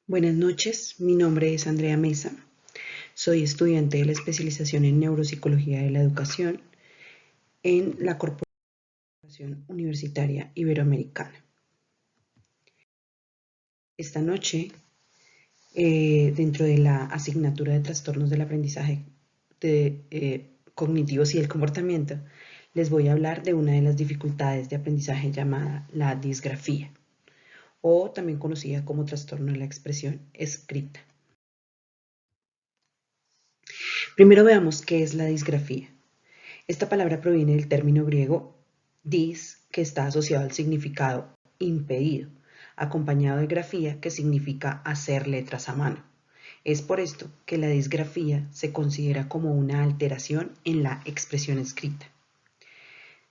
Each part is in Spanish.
Buenas noches, mi nombre es Andrea Mesa, soy estudiante de la especialización en Neuropsicología de la Educación en la Corporación Universitaria Iberoamericana. Esta noche, dentro de la asignatura de Trastornos del Aprendizaje Cognitivos y el Comportamiento, les voy a hablar de una de las dificultades de aprendizaje llamada la disgrafía, o también conocida como trastorno de la expresión escrita. Primero veamos qué es la disgrafía. Esta palabra proviene del término griego dis, que está asociado al significado impedido, acompañado de grafía, que significa hacer letras a mano. Es por esto que la disgrafía se considera como una alteración en la expresión escrita.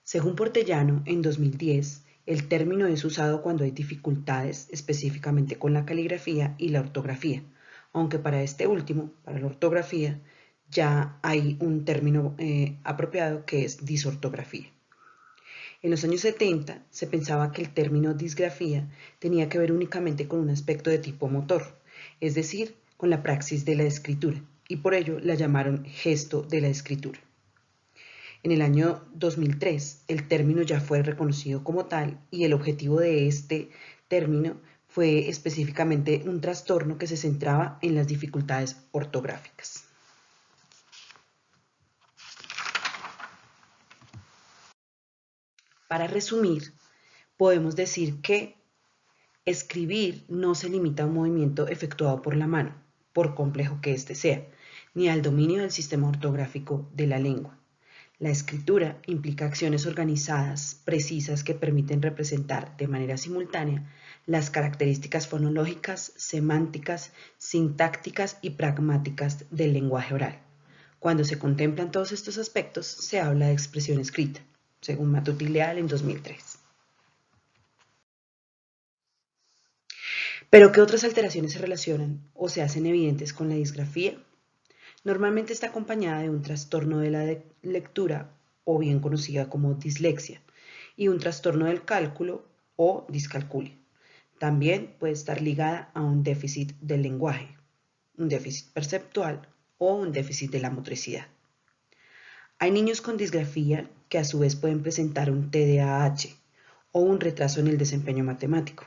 Según Portellano, en 2010, el término es usado cuando hay dificultades específicamente con la caligrafía y la ortografía, aunque para este último, para la ortografía, ya hay un término apropiado que es disortografía. En los años 70 se pensaba que el término disgrafía tenía que ver únicamente con un aspecto de tipo motor, es decir, con la praxis de la escritura, y por ello la llamaron gesto de la escritura. En el año 2003 el término ya fue reconocido como tal y el objetivo de este término fue específicamente un trastorno que se centraba en las dificultades ortográficas. Para resumir, podemos decir que escribir no se limita a un movimiento efectuado por la mano, por complejo que éste sea, ni al dominio del sistema ortográfico de la lengua. La escritura implica acciones organizadas, precisas, que permiten representar de manera simultánea las características fonológicas, semánticas, sintácticas y pragmáticas del lenguaje oral. Cuando se contemplan todos estos aspectos, se habla de expresión escrita, según Matut y Leal en 2003. Pero ¿qué otras alteraciones se relacionan o se hacen evidentes con la disgrafía? Normalmente está acompañada de un trastorno de la lectura, o bien conocida como dislexia, y un trastorno del cálculo o discalculia. También puede estar ligada a un déficit del lenguaje, un déficit perceptual o un déficit de la motricidad. Hay niños con disgrafía que a su vez pueden presentar un TDAH o un retraso en el desempeño matemático.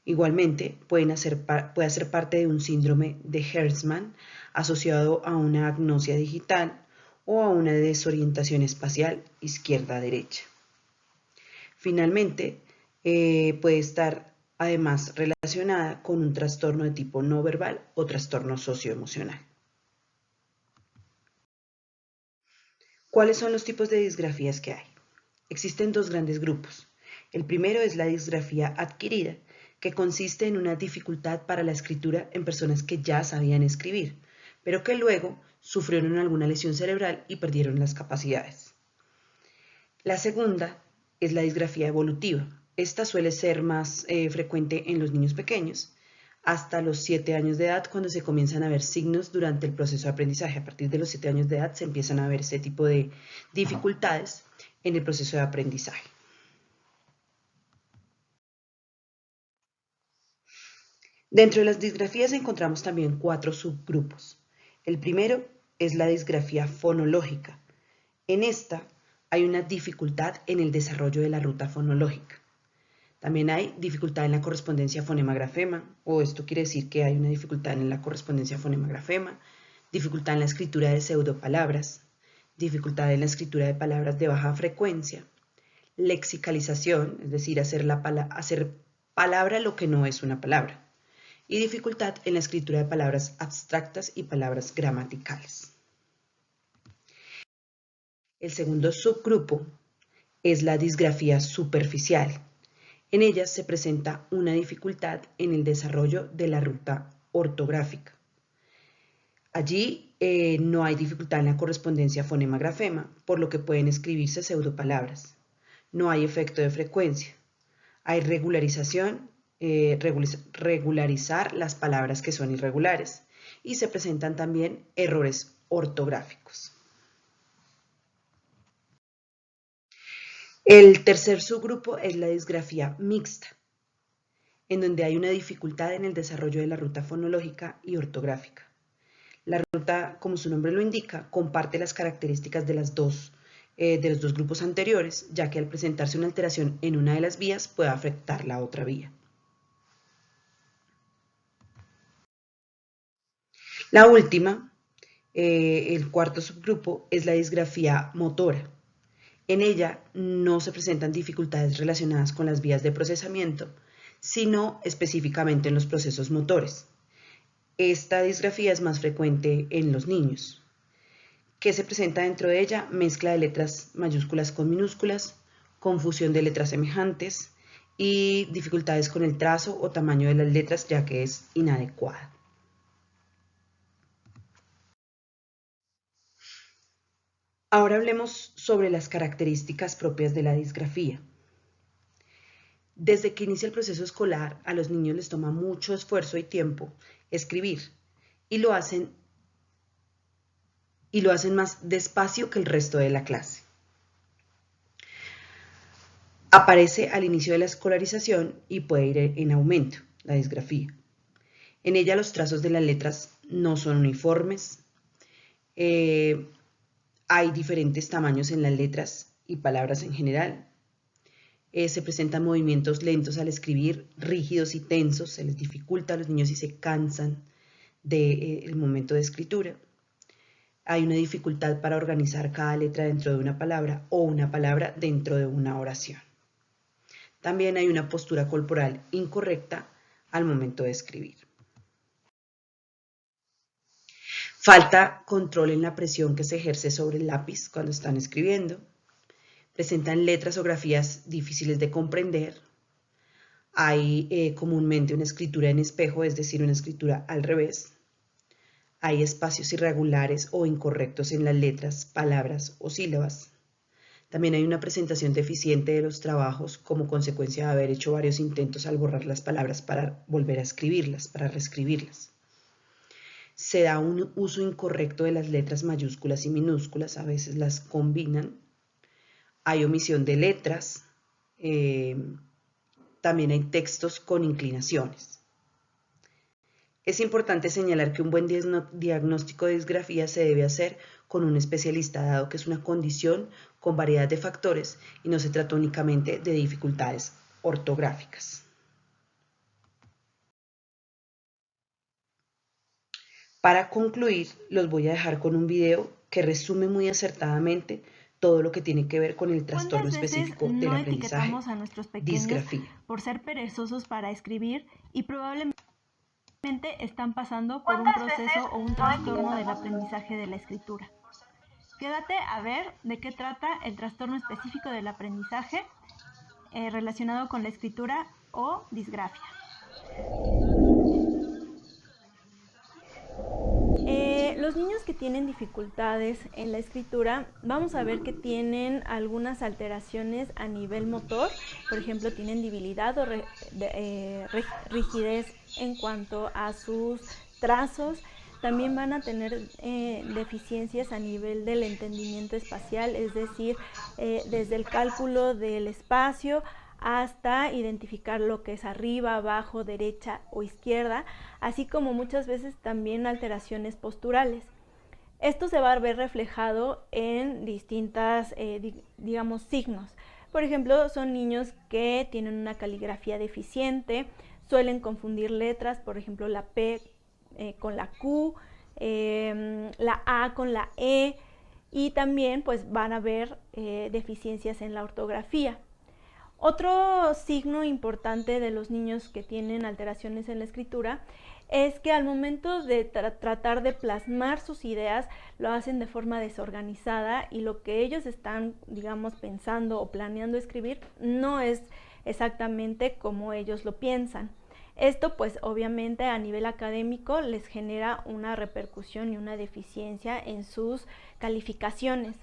Igualmente, puede ser parte de un síndrome de Hertzmann asociado a una agnosia digital o a una desorientación espacial izquierda-derecha. Finalmente, puede estar además relacionada con un trastorno de tipo no verbal o trastorno socioemocional. ¿Cuáles son los tipos de disgrafías que hay? Existen dos grandes grupos. El primero es la disgrafía adquirida, que consiste en una dificultad para la escritura en personas que ya sabían escribir, pero que luego sufrieron alguna lesión cerebral y perdieron las capacidades. La segunda es la disgrafía evolutiva. Esta suele ser más frecuente en los niños pequeños, hasta los 7 años de edad, cuando se comienzan a ver signos durante el proceso de aprendizaje. A partir de los 7 años de edad se empiezan a ver ese tipo de dificultades en el proceso de aprendizaje. Dentro de las disgrafías encontramos también 4 subgrupos. El primero es la disgrafía fonológica. En esta hay una dificultad en el desarrollo de la ruta fonológica. También hay dificultad en la correspondencia fonema-grafema, o esto quiere decir que hay una dificultad en la correspondencia fonema-grafema, dificultad en la escritura de pseudopalabras, dificultad en la escritura de palabras de baja frecuencia, lexicalización, es decir, hacer palabra lo que no es una palabra, y dificultad en la escritura de palabras abstractas y palabras gramaticales. El segundo subgrupo es la disgrafía superficial. En ella se presenta una dificultad en el desarrollo de la ruta ortográfica. Allí no hay dificultad en la correspondencia fonema-grafema, por lo que pueden escribirse pseudopalabras. No hay efecto de frecuencia. Hay regularización, regularizar las palabras que son irregulares, y se presentan también errores ortográficos. El tercer subgrupo es la disgrafía mixta. en donde hay una dificultad en el desarrollo de la ruta fonológica y ortográfica. La ruta, como su nombre lo indica, comparte las características de los dos grupos anteriores, ya que al presentarse una alteración en una de las vías puede afectar la otra vía. La última, el cuarto subgrupo, es la disgrafía motora. En ella no se presentan dificultades relacionadas con las vías de procesamiento, sino específicamente en los procesos motores. Esta disgrafía es más frecuente en los niños. ¿Qué se presenta dentro de ella? Mezcla de letras mayúsculas con minúsculas, confusión de letras semejantes y dificultades con el trazo o tamaño de las letras, ya que es inadecuada. Ahora hablemos sobre las características propias de la disgrafía. Desde que inicia el proceso escolar, a los niños les toma mucho esfuerzo y tiempo escribir y lo hacen más despacio que el resto de la clase. Aparece al inicio de la escolarización y puede ir en aumento, la disgrafía. En ella los trazos de las letras no son uniformes, hay diferentes tamaños en las letras y palabras en general. Se presentan movimientos lentos al escribir, rígidos y tensos, se les dificulta a los niños y se cansan del momento de escritura. Hay una dificultad para organizar cada letra dentro de una palabra o una palabra dentro de una oración. También hay una postura corporal incorrecta al momento de escribir. Falta control en la presión que se ejerce sobre el lápiz cuando están escribiendo. Presentan letras o grafías difíciles de comprender. Hay comúnmente una escritura en espejo, es decir, una escritura al revés. Hay espacios irregulares o incorrectos en las letras, palabras o sílabas. También hay una presentación deficiente de los trabajos como consecuencia de haber hecho varios intentos al borrar las palabras para volver a escribirlas, para reescribirlas. Se da un uso incorrecto de las letras mayúsculas y minúsculas, a veces las combinan. Hay omisión de letras, también hay textos con inclinaciones. Es importante señalar que un buen diagnóstico de disgrafía se debe hacer con un especialista, dado que es una condición con variedad de factores y no se trata únicamente de dificultades ortográficas. Para concluir, los voy a dejar con un video que resume muy acertadamente todo lo que tiene que ver con el trastorno específico del aprendizaje, etiquetamos a nuestros pequeños disgrafía por ser perezosos para escribir y probablemente están pasando por un proceso o un trastorno del aprendizaje de la escritura? Quédate a ver de qué trata el trastorno específico del aprendizaje relacionado con la escritura o disgrafia. Los niños que tienen dificultades en la escritura, vamos a ver que tienen algunas alteraciones a nivel motor. Por ejemplo, tienen debilidad o rigidez en cuanto a sus trazos. También van a tener deficiencias a nivel del entendimiento espacial, es decir, desde el cálculo del espacio hasta identificar lo que es arriba, abajo, derecha o izquierda, así como muchas veces también alteraciones posturales. Esto se va a ver reflejado en distintas, digamos, signos. Por ejemplo, son niños que tienen una caligrafía deficiente, suelen confundir letras, por ejemplo, la P con la Q, la A con la E, y también pues van a ver deficiencias en la ortografía. Otro signo importante de los niños que tienen alteraciones en la escritura es que al momento de tratar de plasmar sus ideas lo hacen de forma desorganizada y lo que ellos están, digamos, pensando o planeando escribir no es exactamente como ellos lo piensan. Esto pues obviamente a nivel académico les genera una repercusión y una deficiencia en sus calificaciones.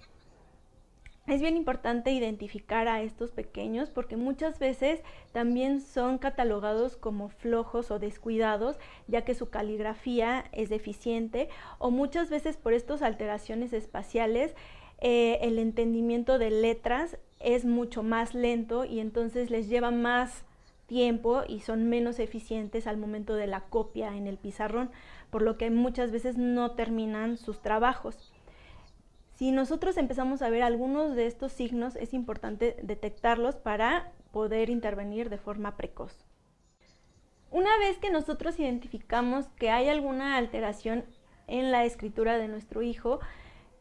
Es bien importante identificar a estos pequeños porque muchas veces también son catalogados como flojos o descuidados, ya que su caligrafía es deficiente, o muchas veces por estas alteraciones espaciales el entendimiento de letras es mucho más lento y entonces les lleva más tiempo y son menos eficientes al momento de la copia en el pizarrón, por lo que muchas veces no terminan sus trabajos. Si nosotros empezamos a ver algunos de estos signos, es importante detectarlos para poder intervenir de forma precoz. Una vez que nosotros identificamos que hay alguna alteración en la escritura de nuestro hijo,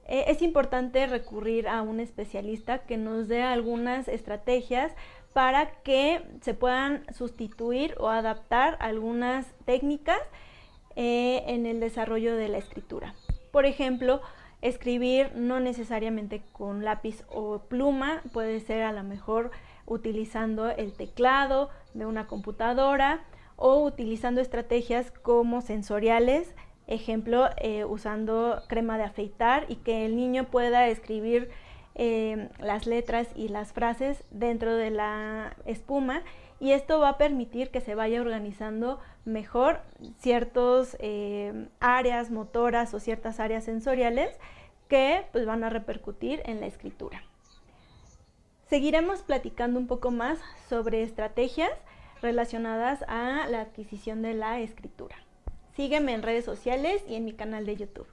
es importante recurrir a un especialista que nos dé algunas estrategias para que se puedan sustituir o adaptar algunas técnicas en el desarrollo de la escritura. Por ejemplo, escribir no necesariamente con lápiz o pluma, puede ser a lo mejor utilizando el teclado de una computadora o utilizando estrategias como sensoriales, ejemplo, usando crema de afeitar y que el niño pueda escribir las letras y las frases dentro de la espuma, y esto va a permitir que se vaya organizando mejor ciertas áreas motoras o ciertas áreas sensoriales que pues, van a repercutir en la escritura. Seguiremos platicando un poco más sobre estrategias relacionadas a la adquisición de la escritura. Sígueme en redes sociales y en mi canal de YouTube.